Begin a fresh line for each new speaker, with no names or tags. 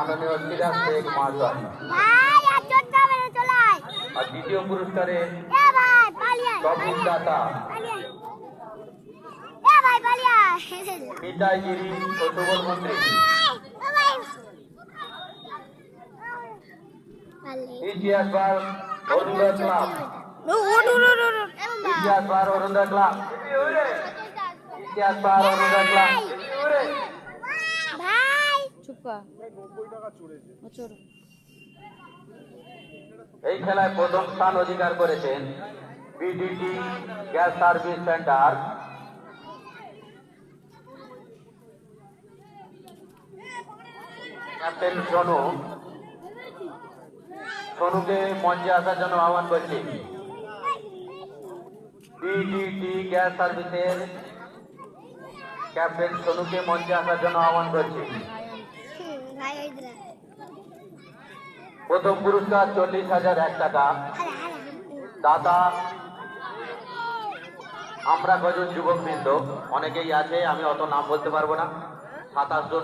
মাননীয় সিরাজ শেখ মহাশয় আর দ্বিতীয় পুরস্কারে দাতা নিতাইগিরি ও সুবল মন্ত্রী। ইতিহাস বার অরুণা ক্লাব, ইতিহাস বার অরুণা ক্লাব, ইতিহাস বার অরুণা ক্লাব। এই খেলায় প্রথম স্থান অধিকার করেছেন BDT gas service centre. Captain সোনুকে মঞ্চে আসার জন্য আহ্বান করছি। বিডিটি গ্যাস সার্ভিসের ক্যাপ্টেন সোনুকে মঞ্চে আসার জন্য আহ্বান করছি। প্রথম পুরস্কার 40,001 টাকা। দাতা আমরা কজন যুবকবৃন্দ, অনেকেই আছে, আমি অত নাম বলতে পারবো না। 27 জন